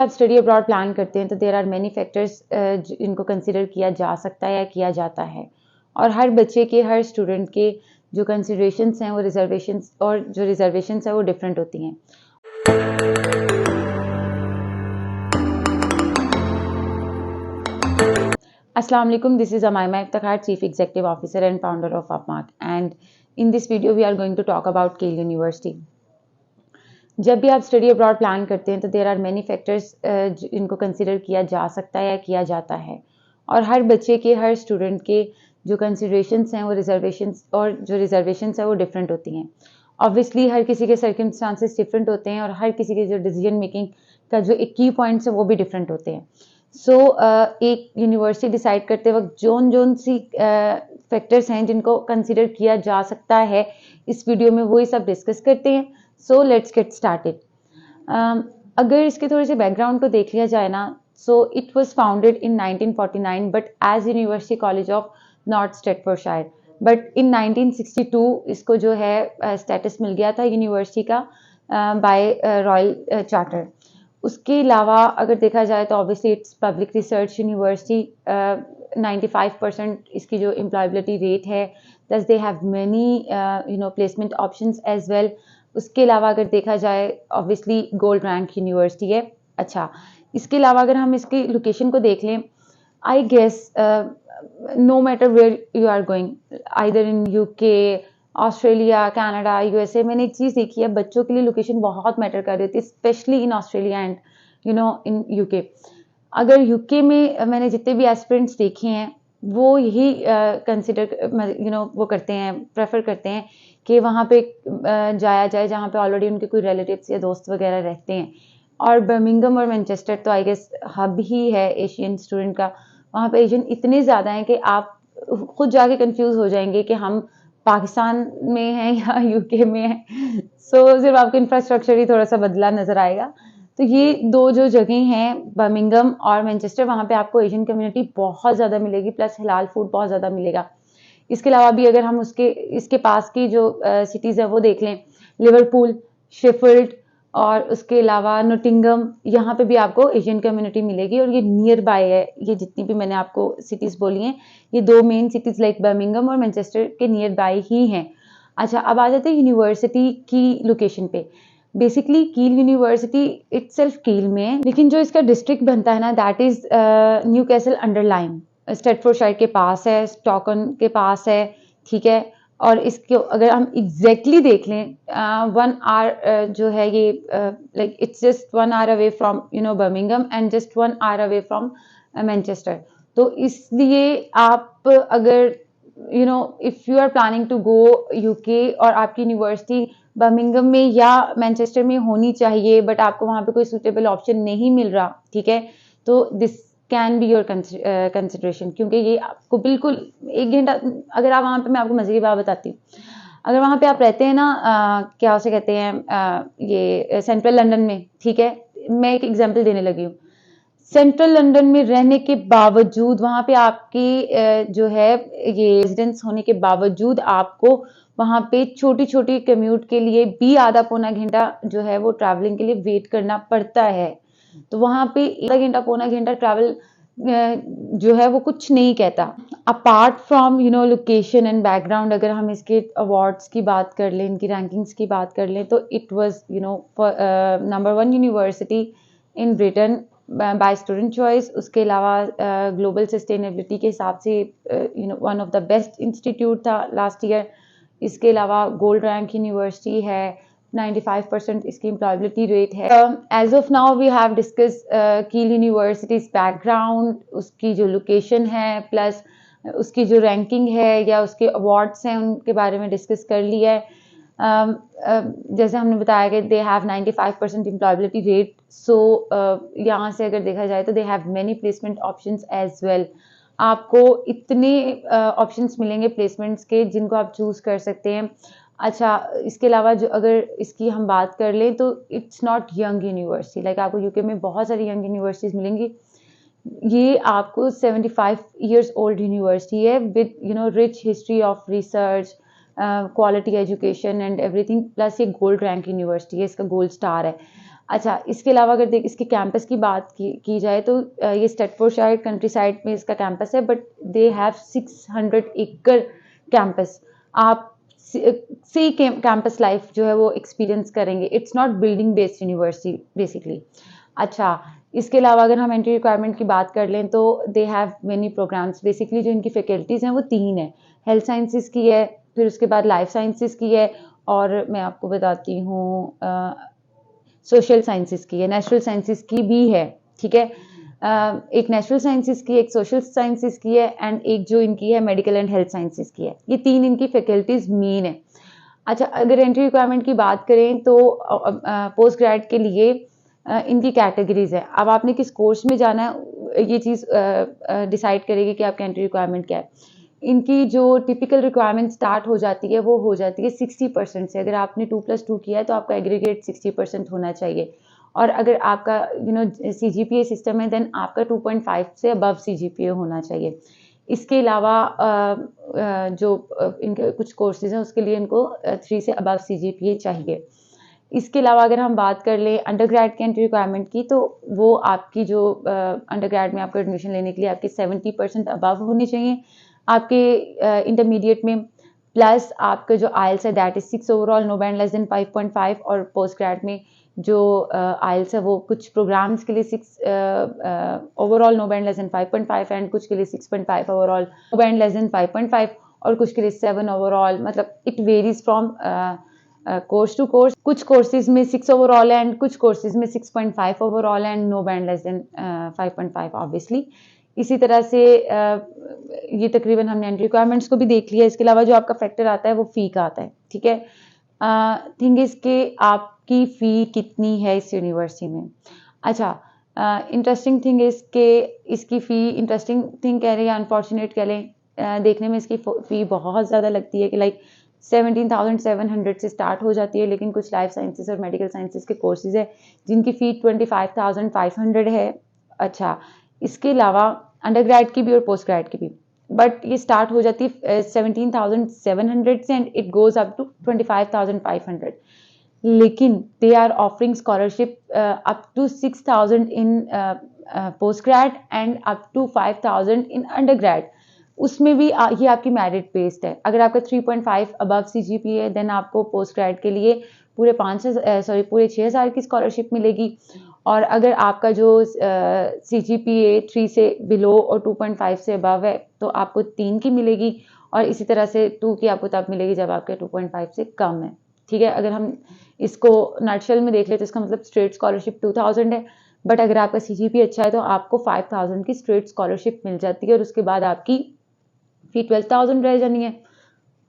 आप study abroad plan करते हैं तो देयर आर मेनी फैक्टर्स इनको कंसिडर किया जा सकता है या किया जाता है, और हर बच्चे के, हर स्टूडेंट के जो कंसिडरेशंस हैं वो रिजर्वेशंस, और जो रिजर्वेशंस हैं वो डिफरेंट होती हैं। Assalamu alaikum, this is Amaima Iftikhar, Chief Executive Officer and founder of Upmark, and in this video we are going to talk about Keele University. जब भी आप स्टडी अब्रॉड प्लान करते हैं तो देयर आर मेनी फैक्टर्स इनको consider किया जा सकता है या किया जाता है, और हर बच्चे के, हर स्टूडेंट के जो कंसिडरेशंस हैं वो रिजर्वेशंस, और जो रिजर्वेशंस हैं वो डिफरेंट होती हैं। ऑब्वियसली हर किसी के सर्कमस्टांसेस डिफरेंट होते हैं, और हर किसी के जो डिसीजन मेकिंग का जो एक की पॉइंट्स है वो भी डिफरेंट होते हैं। सो एक यूनिवर्सिटी डिसाइड करते वक्त जोन जोन सी फैक्टर्स हैं जिनको कंसिडर किया जा सकता है, इस वीडियो में वही सब डिस्कस करते हैं। So let's get started. अगर इसके थोड़े से बैकग्राउंड को देख लिया जाए ना, so it was founded in 1949 but as university college of north Staffordshire, but in 1962 इसको जो है स्टेटस मिल गया था यूनिवर्सिटी का बाय रॉयल चार्टर। उसके अलावा अगर देखा जाए तो obviously it's public research university, 95% इसकी जो एम्प्लॉयबिलिटी रेट है, thus they have many placement options as well. उसके अलावा अगर देखा जाए ऑब्वियसली गोल्ड रैंक यूनिवर्सिटी है। अच्छा, इसके अलावा अगर हम इसकी लोकेशन को देख लें, I guess no matter where you are going, either in UK, Australia, Canada, USA, मैंने एक चीज़ देखी है, बच्चों के लिए लोकेशन बहुत मैटर कर रही थी, specially in Australia and in UK. अगर यूके में मैंने जितने भी एस्पिरेंट्स देखे हैं वो यही कंसिडर वो करते हैं, प्रेफर करते हैं कि वहाँ पे जाया जाए जहाँ पे ऑलरेडी उनके कोई रिलेटिव्स या दोस्त वगैरह रहते हैं। और बर्मिंघम और मैनचेस्टर तो आई गेस हब ही है एशियन स्टूडेंट का, वहाँ पे एशियन इतने ज़्यादा हैं कि आप खुद जाके कंफ्यूज हो जाएंगे कि हम पाकिस्तान में हैं या यूके में हैं। सो सिर्फ आपका इंफ्रास्ट्रक्चर ही थोड़ा सा बदला नजर आएगा। तो ये दो जो जगह हैं बर्मिंघम और मैनचेस्टर, वहाँ पे आपको एशियन कम्युनिटी बहुत ज़्यादा मिलेगी, प्लस हलाल फूड बहुत ज़्यादा मिलेगा। इसके अलावा भी अगर हम इसके पास की जो सिटीज़ है वो देख लें, लिवरपूल, शेफील्ड और उसके अलावा नोटिंगम, यहाँ पे भी आपको एशियन कम्युनिटी मिलेगी, और ये नियर बाय है। ये जितनी भी मैंने आपको सिटीज़ बोली हैं, ये दो मेन सिटीज़ लाइक बर्मिंघम और मैनचेस्टर के नियर बाय ही हैं। अच्छा, अब आ जाते हैं यूनिवर्सिटी की लोकेशन पे। बेसिकली कील यूनिवर्सिटी इटसेल्फ कील में है, लेकिन जो इसका डिस्ट्रिक्ट बनता है ना, that is Newcastle under Lyme, Staffordshire के पास है, स्टॉकन के पास है, ठीक है। और इसके अगर हम एग्जैक्टली देख लें, 1 आवर जो है ये like it's just 1 hour away from Birmingham and just 1 hour away from Manchester. तो इसलिए आप अगर if you are planning to go UK और आपकी यूनिवर्सिटी बर्मिंघम में या मैनचेस्टर में होनी चाहिए, बट आपको वहां पे कोई सुटेबल ऑप्शन नहीं मिल रहा, ठीक है, तो this can be your consideration, क्योंकि ये आपको बिल्कुल 1 घंटा, अगर आप वहाँ पे, मैं आपको मजे की बात बताती हूँ, अगर वहाँ पे आप रहते हैं ना, क्या उसे कहते हैं, ये सेंट्रल लंदन में, ठीक है, मैं एक एग्जांपल देने लगी हूँ। सेंट्रल लंदन में रहने के बावजूद वहाँ पे आपकी जो है ये रेजिडेंस होने के बावजूद आपको वहाँ पे छोटी छोटी कम्यूट के लिए भी आधा पौना घंटा जो है वो ट्रैवलिंग के लिए वेट करना पड़ता है। तो वहाँ पे आधा घंटा पौना घंटा ट्रैवल जो है वो कुछ नहीं कहता। Apart from location and background, अगर हम इसके अवार्ड्स की बात कर लें, इनकी रैंकिंग्स की बात कर लें, तो it was number 1 university in Britain by student choice. उसके अलावा ग्लोबल सस्टेनेबिलिटी के हिसाब से one of the best institute था लास्ट ईयर। इसके अलावा गोल्ड रैंक यूनिवर्सिटी है, 95% इसकी एम्प्लॉयबिलिटी रेट है। As of now we have discuss Keele universities background, उसकी जो लोकेशन है, प्लस उसकी जो रैंकिंग है या उसके अवार्ड्स हैं उनके बारे में डिस्कस कर लिया है। जैसे हमने बताया कि they have 95% employability rate, so यहाँ से अगर देखा जाए तो they have many placement options as well. आपको इतने ऑप्शंस मिलेंगे प्लेसमेंट्स के जिनको आप चूज कर सकते हैं। अच्छा, इसके अलावा जो अगर इसकी हम बात कर लें तो it's not young university, like आपको यूके में बहुत सारी यंग यूनिवर्सिटीज मिलेंगी, ये आपको 75 ईयर्स ओल्ड यूनिवर्सिटी है with rich history of research, quality education and everything, plus ये गोल्ड रैंक यूनिवर्सिटी है, इसका गोल्ड स्टार है। अच्छा, इसके अलावा अगर इसके कैंपस की बात की जाए तो ये स्टेटफोर्डशायर कंट्री साइड में इसका कैंपस है, बट दे हैव 600 एकड़ कैंपस। आप सी कैंपस लाइफ जो है वो एक्सपीरियंस करेंगे। It's not building based university basically. अच्छा, इसके अलावा अगर हम एंट्री रिक्वायरमेंट की बात कर लें तो they have many programmes. Basically जो इनकी फैकल्टीज़ हैं वो 3 है। हेल्थ साइंसेज की है, फिर उसके बाद लाइफ साइंसेज की है, और मैं आपको बताती हूँ सोशल साइंसेज की है, नेचुरल साइंसेज की भी है। ठीक है, एक नेचुरल साइंसेज की, एक सोशल साइंसेज की है, एंड एक जो इनकी है मेडिकल एंड हेल्थ साइंसेज की है। ये 3 इनकी फैकल्टीज मेन है। अच्छा, अगर एंट्री रिक्वायरमेंट की बात करें तो पोस्ट ग्रेड के लिए इनकी कैटेगरीज है। अब आपने किस कोर्स में जाना है ये चीज़ डिसाइड करेगी कि आपकी एंट्री रिक्वायरमेंट क्या है। इनकी जो टिपिकल रिक्वायरमेंट स्टार्ट हो जाती है वो हो जाती है 60% से। अगर आपने 2+2 किया है तो आपका एग्रीगेट 60% होना चाहिए, और अगर आपका CGPA सिस्टम है देन आपका 2.5 से अबव CGPA होना चाहिए। इसके अलावा जो इनके कुछ कोर्सेज हैं उसके लिए इनको 3 से अबव CGPA चाहिए। इसके अलावा अगर हम बात कर लें अंडरग्रेड की एंट्री रिक्वायरमेंट की, तो वो आपकी जो अंडरग्रेड में आपको एडमिशन लेने के लिए आपकी 70% अबव होनी चाहिए आपके इंटरमीडिएट में, प्लस आपका जो आइल्स है that is 6 overall, no band less than 5.5, और पोस्ट ग्रेड में जो आइल्स है वो कुछ प्रोग्राम्स के लिए 6 overall, no band less than 5.5, and कुछ के लिए 6.5 overall, no band less than 5.5, और कुछ के लिए 7 ओवरऑल। मतलब it varies from course to course. कुछ कोर्सेज में 6 ओवरऑल एंड कुछ कोर्सेज में 6.5 overall and no band less than 5.5 obviously. इसी तरह से ये तकरीबन हमने एंट्री रिक्वायरमेंट्स को भी देख लिया। इसके अलावा जो आपका फैक्टर आता है वो फ़ी का आता है। ठीक है, थिंग इज़ के आपकी फ़ी कितनी है इस यूनिवर्सिटी में। अच्छा, इंटरेस्टिंग थिंग इज़ के इसकी फ़ी, इंटरेस्टिंग थिंग कह रहे हैं अनफॉर्चुनेट कह लें, देखने में इसकी फ़ी बहुत ज़्यादा लगती है कि लाइक 17,700 से स्टार्ट हो जाती है, लेकिन कुछ लाइफ साइंसेज और मेडिकल साइंसेज के कोर्सेज है जिनकी फ़ी 25,500 है। अच्छा, इसके अलावा अंडरग्रेड की भी और पोस्ट ग्रेड की भी, बट ये स्टार्ट हो जाती है 17,700 से and it goes up to 25,500, लेकिन they are offering scholarship up to 6,000 इन post grad and up to 5,000 in undergrad. उसमें भी ये आपकी मेरिट बेस्ड है। अगर आपका 3.5 अबव CGPA है देन आपको पोस्ट ग्रेड के लिए पूरे 6,000 की स्कॉलरशिप मिलेगी, और अगर आपका जो CGPA 3 से बिलो और 2.5 से अबव है तो आपको 3 की मिलेगी, और इसी तरह से 2 की आपको तब मिलेगी जब आपके 2.5 से कम है। ठीक है, अगर हम इसको नटशेल में देख ले तो इसका मतलब स्ट्रेट स्कॉलरशिप 2,000 है, बट अगर आपका CGPA अच्छा है तो आपको 5,000 की स्ट्रेट स्कॉलरशिप मिल जाती है, और उसके बाद आपकी फी 12,000 रह जानी है।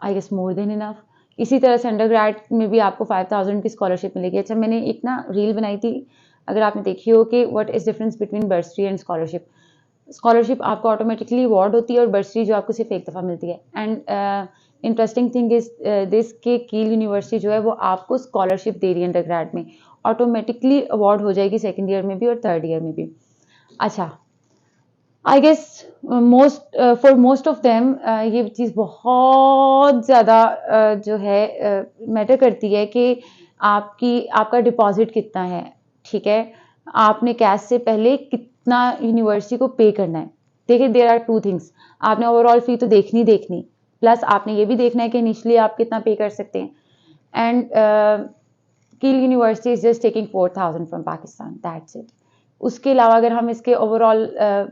I guess more than enough. इसी तरह से अंडरग्रेड में भी आपको 5,000 की स्कॉलरशिप मिलेगी। अच्छा, मैंने एक ना रील बनाई थी, अगर आपने देखी हो, कि what is difference between bursary and scholarship. Scholarship आपको ऑटोमेटिकली अवार्ड होती है और बर्सरी जो आपको सिर्फ एक दफ़ा मिलती है। And interesting thing is this के कील यूनिवर्सिटी जो है वो आपको स्कॉलरशिप दे रही है अंडरग्रेड में, ऑटोमेटिकली अवार्ड हो जाएगी सेकेंड ईयर में भी और थर्ड ईयर में भी। अच्छा, I guess for most of them ये चीज़ बहुत ज़्यादा जो है मैटर करती है कि आपका डिपॉजिट कितना है। ठीक है, आपने कैश से पहले कितना यूनिवर्सिटी को पे करना है। देखिए, देयर आर 2 थिंग्स। आपने ओवरऑल फी तो देखनी, प्लस आपने ये भी देखना है कि इनिशियली आप कितना पे कर सकते हैं। एंड कील university is just taking 4,000 from Pakistan, that's it. उसके अलावा अगर हम इसके ओवरऑल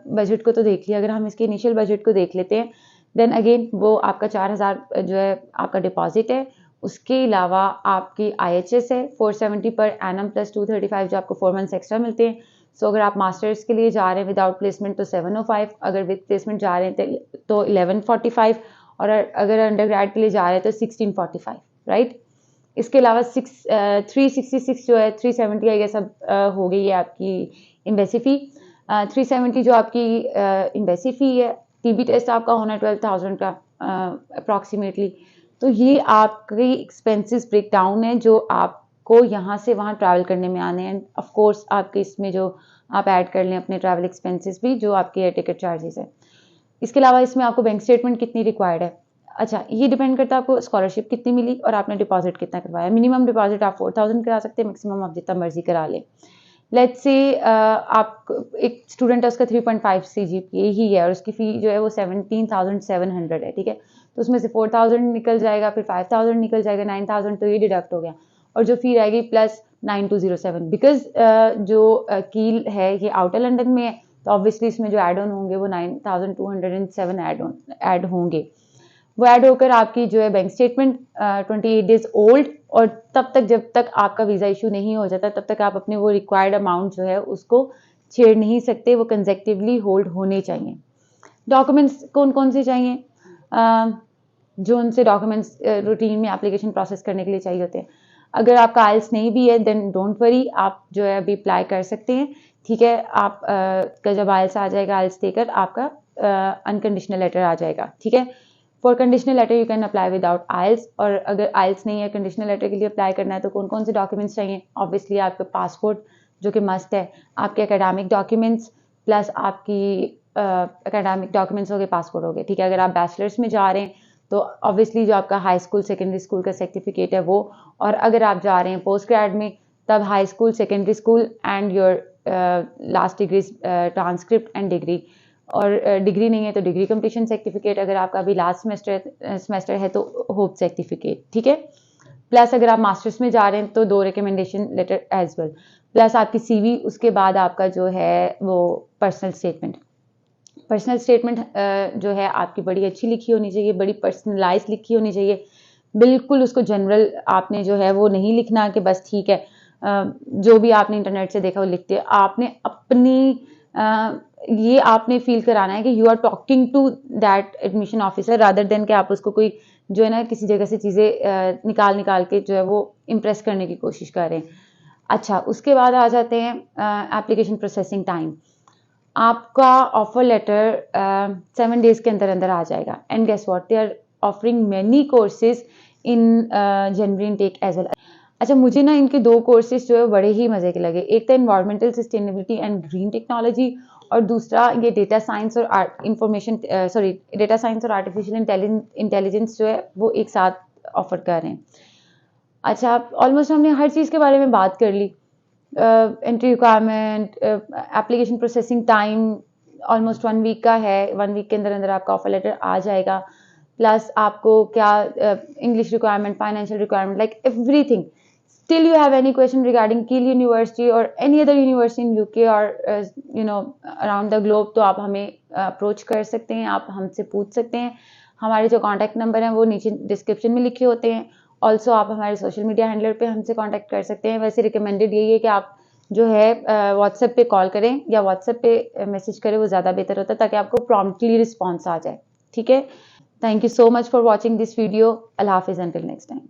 बजट को तो देख लिया, अगर हम इसके इनिशियल बजट को देख लेते हैं देन अगेन वो आपका 4,000 जो है आपका डिपॉजिट है। उसके अलावा आपकी IHS है 470 पर एनम प्लस 235 जो आपको 4 मंथ्स एक्स्ट्रा मिलते हैं। सो अगर आप मास्टर्स के लिए जा रहे हैं विदाउट प्लेसमेंट तो 705, अगर विद प्लेसमेंट जा रहे हैं तो 1145, और अगर अंडरग्रेड के लिए जा रहे हैं तो 1645, राइट। इसके अलावा 366 जो है 370 आई गेस अब हो गई है आपकी एम्बेसी फ़ी। 370 जो आपकी एम्बेसी फ़ी है, TB टेस्ट आपका होना है 12,000 का अप्रॉक्सीमेटली। तो ये आपकी एक्सपेंसेस ब्रेकडाउन है जो आपको यहाँ से वहाँ ट्रैवल करने में आने हैं। ऑफ कोर्स आपके इसमें जो आप ऐड कर लें अपने ट्रैवल एक्सपेंसेस भी, जो आपके एयर टिकट चार्जेस है। इसके अलावा इसमें आपको बैंक स्टेटमेंट कितनी रिक्वायर्ड है। अच्छा, ये डिपेंड करता है आपको स्कॉलरशिप कितनी मिली और आपने डिपॉजिट कितना करवाया। मिनिमम डिपॉजिट आप 4000 करा सकते हैं, मैक्सिमम आप जितना मर्जी करा लें। लेट्स से आप एक स्टूडेंट है, उसका 3.5 CGPA ही है और उसकी फ़ी जो है वो 17,700 है, ठीक है। तो उसमें से 4000 निकल जाएगा, फिर 5000 निकल जाएगा, 9000 तो ये डिडक्ट हो गया और जो फ़ी रहेगी प्लस 9207 बिकॉज जो कील है ये आउटर लंदन में है, तो ऑब्वियसली इसमें जो एड ऑन होंगे वो 9207 ऐड होंगे। वो ऐड होकर आपकी जो है बैंक स्टेटमेंट 28 डेज ओल्ड, और तब तक जब तक आपका वीज़ा इशू नहीं हो जाता तब तक आप अपने वो रिक्वायर्ड अमाउंट जो है उसको छेड़ नहीं सकते, वो कंसेक्टिवली होल्ड होने चाहिए। डॉक्यूमेंट्स कौन कौन से चाहिए? जो उनसे डॉक्यूमेंट्स रूटीन में एप्लीकेशन प्रोसेस करने के लिए चाहिए होते हैं। अगर आपका आइल्स नहीं भी है देन डोंट वरी, आप जो है अभी अप्लाई कर सकते हैं, ठीक है। आप का जब आइल्स आ जाएगा, आइल्स देकर आपका अनकंडीशनल लेटर आ जाएगा, ठीक है। For conditional letter you can apply without IELTS, और अगर आइल्स नहीं है, कंडीशनल लेटर के लिए अप्लाई करना है तो कौन कौन से डॉक्यूमेंट्स चाहिए? ऑब्वियसली आपका पासपोर्ट जो कि मस्ट है, आपके एकेडमिक डॉक्यूमेंट्स प्लस आपकी एकेडमिक डॉक्यूमेंट्स हो गए, पासपोर्ट हो गए, ठीक है। अगर आप बैचलर्स में जा रहे हैं तो ऑब्वियसली जो आपका हाई स्कूल सेकेंडरी स्कूल का सर्टिफिकेट है वो, और अगर आप जा रहे हैं पोस्ट ग्रेड में तब high school secondary school and your last degree transcript and degree, और डिग्री नहीं है तो डिग्री कंप्लीशन सर्टिफिकेट, अगर आपका अभी लास्ट सेमेस्टर है तो होप सर्टिफिकेट, ठीक है। प्लस अगर आप मास्टर्स में जा रहे हैं तो 2 recommendation letter as well, plus आपकी CV, उसके बाद आपका जो है वो पर्सनल स्टेटमेंट। पर्सनल स्टेटमेंट जो है आपकी बड़ी अच्छी लिखी होनी चाहिए, बड़ी पर्सनलाइज लिखी होनी चाहिए, बिल्कुल उसको जनरल आपने जो है वो नहीं लिखना कि बस ठीक है जो भी आपने इंटरनेट से देखा वो लिखते हैं। आपने अपनी ये आपने फील कराना है कि you are talking to that admission officer rather than कि आप उसको कोई जो है ना किसी जगह से चीज़ें निकाल के जो है वो इम्प्रेस करने की कोशिश कर रहे हैं। अच्छा, उसके बाद आ जाते हैं एप्लीकेशन प्रोसेसिंग टाइम। आपका ऑफर लेटर 7 डेज के अंदर अंदर आ जाएगा, and guess what, they are offering many courses in January intake as well. अच्छा, मुझे ना इनके 2 कोर्सेज जो है बड़े ही मजे के लगे। एक तो environmental sustainability and green technology, और दूसरा ये डेटा साइंस और डेटा साइंस और आर्टिफिशियल इंटेलिजेंस जो है वो एक साथ ऑफर कर रहे हैं। अच्छा, ऑलमोस्ट हमने हर चीज़ के बारे में बात कर ली। Entry requirement, application processing time almost 1 week का है, 1 वीक के अंदर अंदर आपका ऑफर लेटर आ जाएगा। प्लस आपको क्या English requirement, financial requirement, like everything. Still you have any question regarding Keele University or any other university in UK or around the globe, तो आप हमें अप्रोच कर सकते हैं, आप हमसे पूछ सकते हैं। हमारे जो कॉन्टैक्ट नंबर हैं वो नीचे डिस्क्रिप्शन में लिखे होते हैं। ऑल्सो आप हमारे सोशल मीडिया हैंडलर पे हमसे कांटेक्ट कर सकते हैं। वैसे रिकमेंडेड यही है कि आप जो है व्हाट्सएप पे कॉल करें या व्हाट्सएप पे मैसेज करें, वो ज़्यादा बेहतर होता है ताकि आपको प्रॉम्प्टली रिस्पॉन्स आ जाए, ठीक है। Thank you so much for watching this video. अल्लाह हाफिज़, अंटिल नेक्स्ट टाइम।